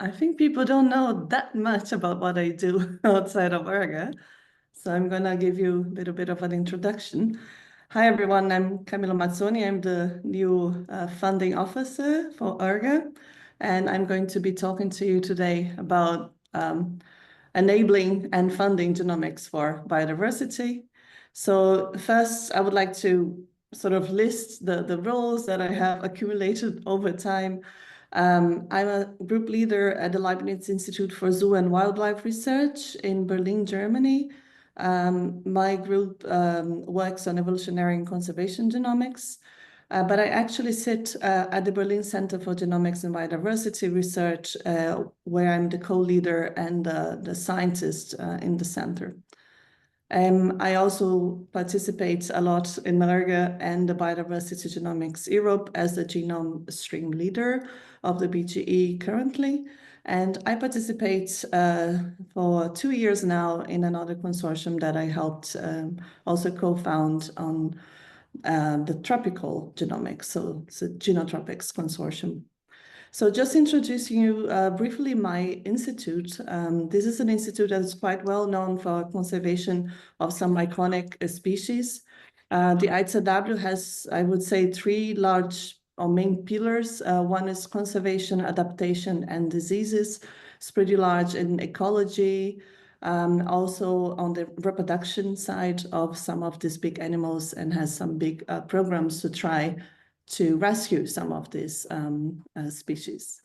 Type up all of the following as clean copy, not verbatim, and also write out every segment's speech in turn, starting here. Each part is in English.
I think people don't know that much about what I do outside of ERGA. So I'm going to give you a little bit of an introduction. Hi, everyone. I'm Camila Mazzoni. I'm the new funding officer for ERGA. And I'm going to be talking to you today about enabling and funding genomics for biodiversity. So first, I would like to sort of list the roles that I have accumulated over time. I'm a group leader at the Leibniz Institute for Zoo and Wildlife Research in Berlin, Germany. My group works on evolutionary and conservation genomics, but I actually sit at the Berlin Center for Genomics and Biodiversity Research, where I'm the co-leader and the scientist in the center. I also participate a lot in ERGA and the Biodiversity Genomics Europe as the genome stream leader of the BGE currently. And I participate for 2 years now in another consortium that I helped also co-found on the tropical genomics, so it's a Genotropics Consortium. So just introducing you briefly my institute. This is an institute that is quite well known for conservation of some iconic species. The IZW has, I would say, 3 large or main pillars. One is conservation, adaptation, and diseases. It's pretty large in ecology, also on the reproduction side of some of these big animals, and has some big programs to try to rescue some of these species.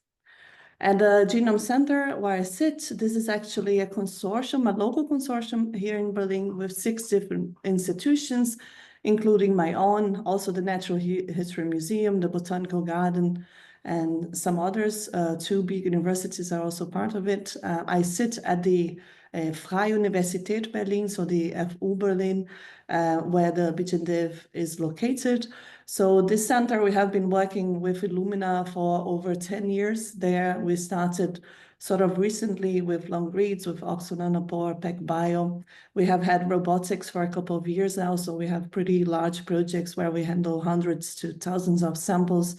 And the Genome Center, where I sit, this is actually a consortium, a local consortium here in Berlin with 6 different institutions, including my own, also the Natural History Museum, the Botanical Garden, and some others. 2 big universities are also part of it. I sit at the Freie Universität Berlin, so the FU Berlin, where the BGenDev is located. So this center, we have been working with Illumina for over 10 years there. We started sort of recently with long reads, with Oxford Nanopore, PacBio. We have had robotics for a couple of years now, so we have pretty large projects where we handle hundreds to thousands of samples,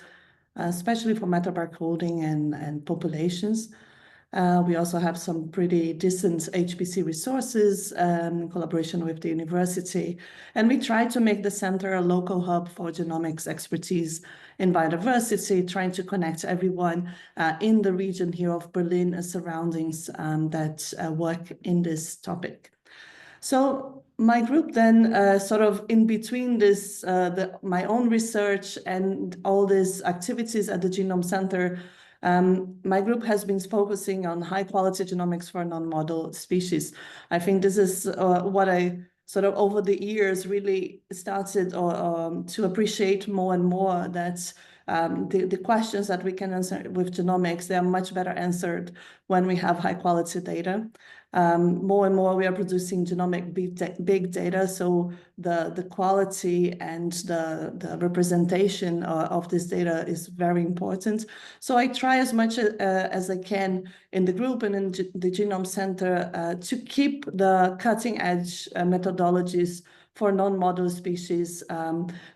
especially for metabarcoding and populations. We also have some pretty decent HPC resources in collaboration with the university. And we try to make the center a local hub for genomics expertise in biodiversity, trying to connect everyone in the region here of Berlin and surroundings that work in this topic. So my group then sort of in between this, my own research and all these activities at the Genome Center, my group has been focusing on high quality genomics for non-model species. I think this is what I sort of over the years really started to appreciate more and more, that the questions that we can answer with genomics, they are much better answered when we have high quality data. More and more we are producing genomic big data, so the quality and the representation of this data is very important. So I try as much as I can in the group and in the Genome Center to keep the cutting edge methodologies for non-model species,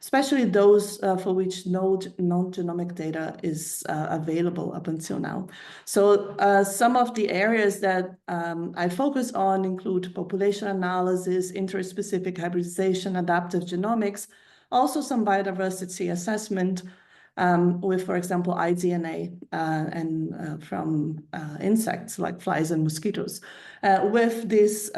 especially those for which no non-genomic data is available up until now. So some of the areas that I focus on include population analysis, interspecific hybridization, adaptive genomics, also some biodiversity assessment with, for example, iDNA and from insects like flies and mosquitoes. With this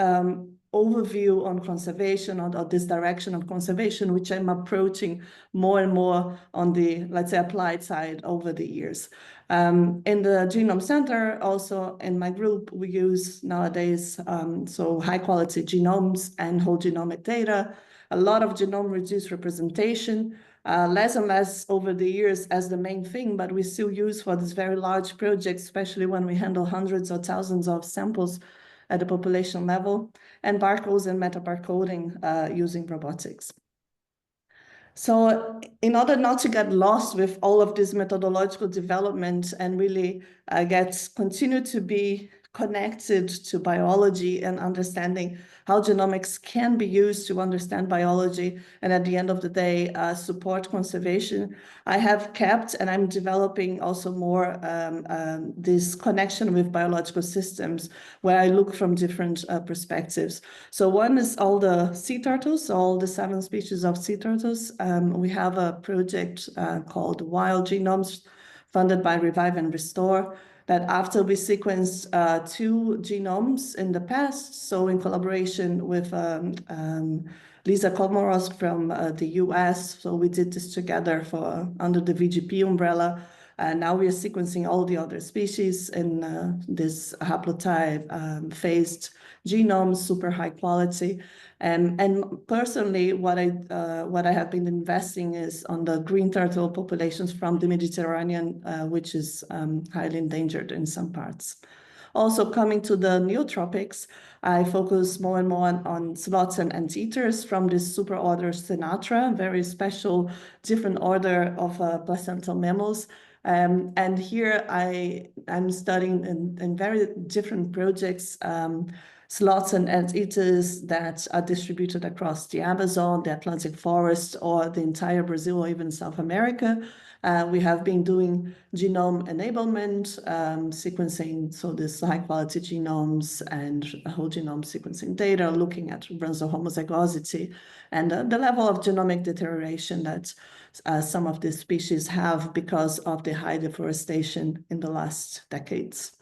overview on conservation, or this direction of conservation, which I'm approaching more and more on the, let's say, applied side over the years. In the Genome Center, also in my group, we use nowadays so high quality genomes and whole genomic data, a lot of genome reduced representation, less and less over the years as the main thing, but we still use for this very large project, especially when we handle hundreds or thousands of samples at the population level, and barcodes and metabarcoding using robotics. So in order not to get lost with all of this methodological development and really continue to be connected to biology and understanding how genomics can be used to understand biology and at the end of the day support conservation. I have kept and I'm developing also more this connection with biological systems where I look from different perspectives. So one is all the sea turtles, all the 7 species of sea turtles. We have a project called Wild Genomes funded by Revive and Restore, that after we sequenced 2 genomes in the past, so in collaboration with Lisa Komoros from the US, so we did this together under the VGP umbrella. Now we are sequencing all the other species in this haplotype phased genomes, super high quality. And personally, what I have been investing is on the green turtle populations from the Mediterranean, which is highly endangered in some parts. Also coming to the neotropics, I focus more and more on sloths and anteaters from this superorder Sinatra, very special, different order of placental mammals. And here I'm studying in very different projects sloths and anteaters that are distributed across the Amazon, the Atlantic forest, or the entire Brazil, or even South America. We have been doing genome enablement, sequencing, so this high-quality genomes and whole genome sequencing data, looking at Brunswick homozygosity and the level of genomic deterioration that some of these species have because of the high deforestation in the last decades.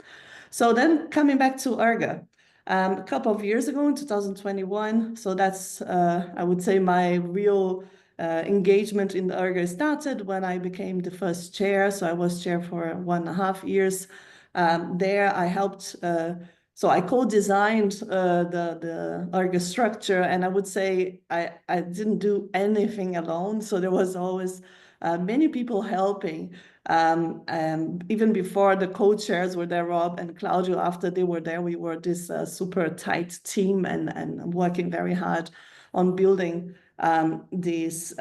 So then coming back to ERGA. A couple of years ago in 2021, so that's, I would say, my real engagement in the ERGA started when I became the first chair. So I was chair for 1.5 years. There I helped, so I co-designed the ERGA structure, and I would say I didn't do anything alone. So there was always many people helping. Even before the co-chairs were there, Rob and Claudio, after they were there, we were this super tight team and working very hard on building this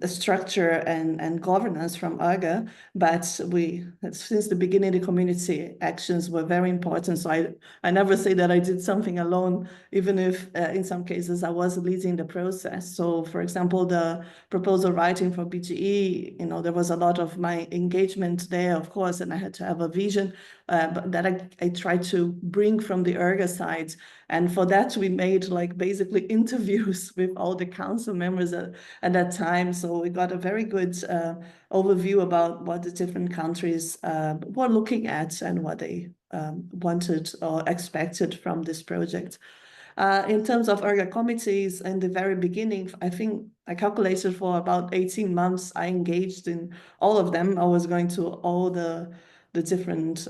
structure and governance from ERGA. But since the beginning, the community actions were very important. So I never say that I did something alone, even if in some cases I was leading the process. So for example, the proposal writing for BGE, there was a lot of my engagement there, of course, and I had to have a vision but that I tried to bring from the ERGA side. And for that, we made basically interviews with all the council members at that time. So we got a very good overview about what the different countries were looking at and what they wanted or expected from this project. In terms of ERGA committees, in the very beginning, I think I calculated for about 18 months, I engaged in all of them. I was going to all the different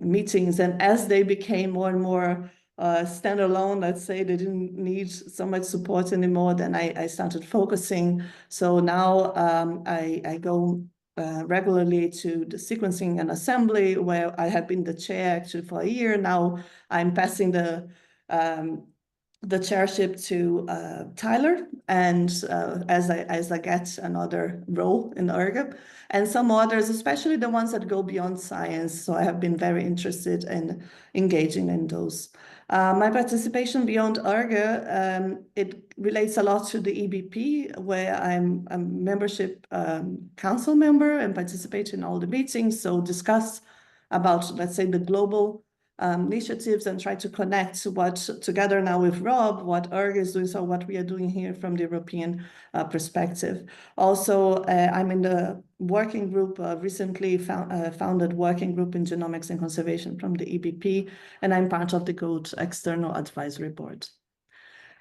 meetings. And as they became more and more standalone, let's say, they didn't need so much support anymore, then I started focusing. So now I go regularly to the sequencing and assembly, where I have been the chair actually for a year. Now I'm passing the chairship to Tyler, and as I get another role in ERGA, and some others, especially the ones that go beyond science. So I have been very interested in engaging in those. My participation beyond ERGA, it relates a lot to the EBP, where I'm a membership council member and participate in all the meetings. So discuss about, let's say, the global initiatives and try to connect together now with Rob, what ERG is doing, so what we are doing here from the European perspective. Also, I'm in the working group, recently founded working group in genomics and conservation from the EBP, and I'm part of the GOAT External Advisory Board.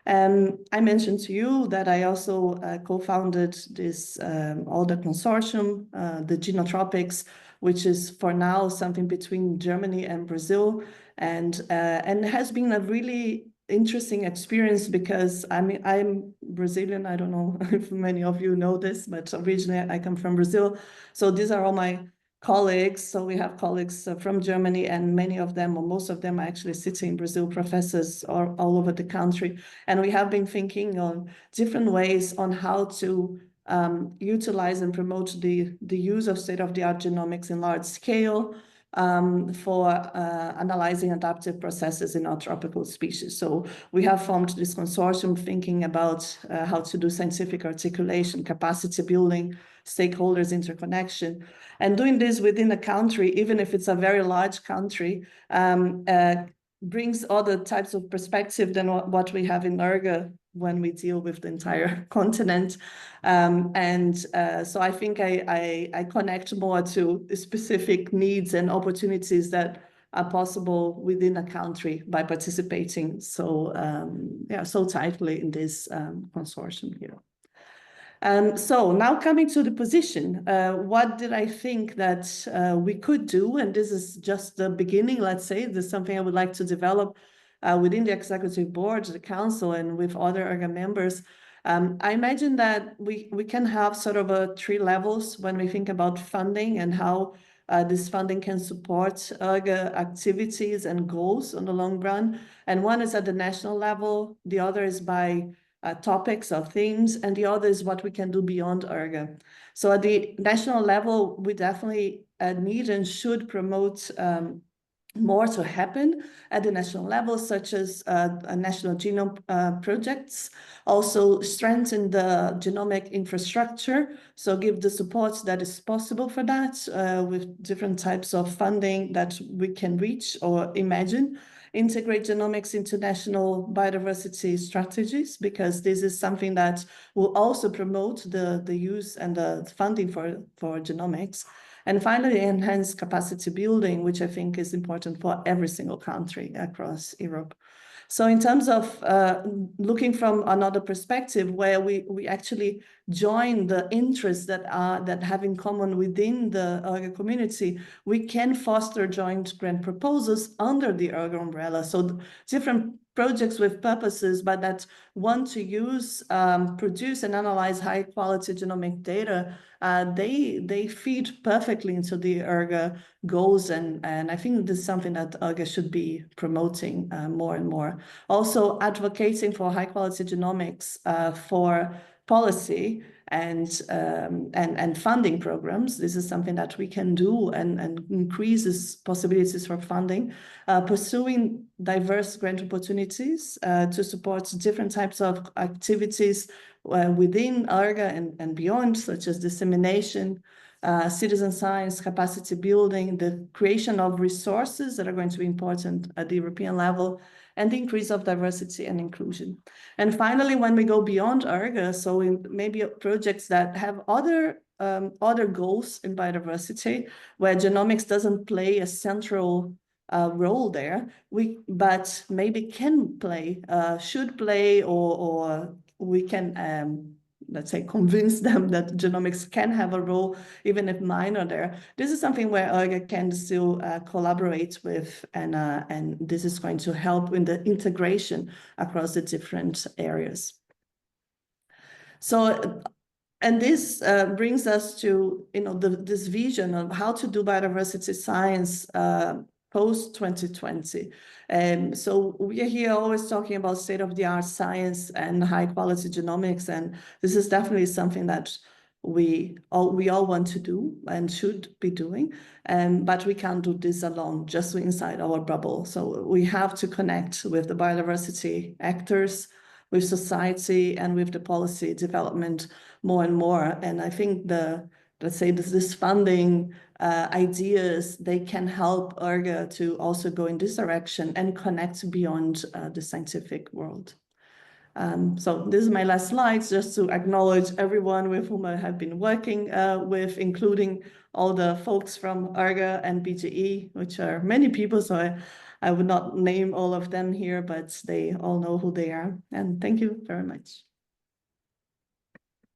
I mentioned to you that I also co-founded this older consortium, the Genotropics, which is for now something between Germany and Brazil, and has been a really interesting experience because I'm Brazilian. I don't know if many of you know this, but originally I come from Brazil. So these are all my colleagues. So we have colleagues from Germany, and many of them, or most of them, are actually sitting in Brazil, professors all over the country. And we have been thinking on different ways on how to utilize and promote the use of state-of-the-art genomics in large scale, for analyzing adaptive processes in our tropical species. So we have formed this consortium thinking about how to do scientific articulation, capacity building, stakeholders interconnection, and doing this within a country, even if it's a very large country, brings other types of perspective than what we have in ERGA when we deal with the entire continent. So I think I connect more to specific needs and opportunities that are possible within a country by participating so tightly in this consortium here. So now coming to the position, what did I think that we could do? And this is just the beginning, let's say. This is something I would like to develop within the executive board, the council, and with other ERGA members. I imagine that we can have sort of 3 levels when we think about funding and how this funding can support ERGA activities and goals on the long run. And one is at the national level, the other is by topics or themes, and the other is what we can do beyond ERGA. So at the national level, we definitely need and should promote more to happen at the national level, such as national genome projects, also strengthen the genomic infrastructure, so give the support that is possible for that with different types of funding that we can reach or imagine. Integrate genomics into national biodiversity strategies, because this is something that will also promote the use and the funding for genomics. And finally, enhance capacity building, which I think is important for every single country across Europe. So in terms of looking from another perspective, where we actually join the interests that have in common within the ERGA community, we can foster joint grant proposals under the ERGA umbrella. So different projects with purposes, but that want to use, produce and analyze high quality genomic data, they feed perfectly into the ERGA goals. And I think this is something that ERGA should be promoting more and more. Also advocating for high quality genomics for policy and funding programs. This is something that we can do and increases possibilities for funding. Pursuing diverse grant opportunities to support different types of activities within ERGA and beyond, such as dissemination, citizen science, capacity building, the creation of resources that are going to be important at the European level, and the increase of diversity and inclusion. And finally, when we go beyond ERGA, so in maybe projects that have other goals in biodiversity, where genomics doesn't play a central role there, but maybe can play, should play, or we can let's say, convince them that genomics can have a role, even if minor there. This is something where ERGA can still collaborate with, and this is going to help in the integration across the different areas. So, and this brings us to, this vision of how to do biodiversity science post-2020. So we are here always talking about state-of-the-art science and high-quality genomics, and this is definitely something that we all want to do and should be doing, but we can't do this alone, just inside our bubble. So we have to connect with the biodiversity actors, with society, and with the policy development more and more. And I think let's say this funding ideas, they can help ERGA to also go in this direction and connect beyond the scientific world. So this is my last slide, just to acknowledge everyone with whom I have been working with, including all the folks from ERGA and BGE, which are many people, so I would not name all of them here, but they all know who they are. And thank you very much.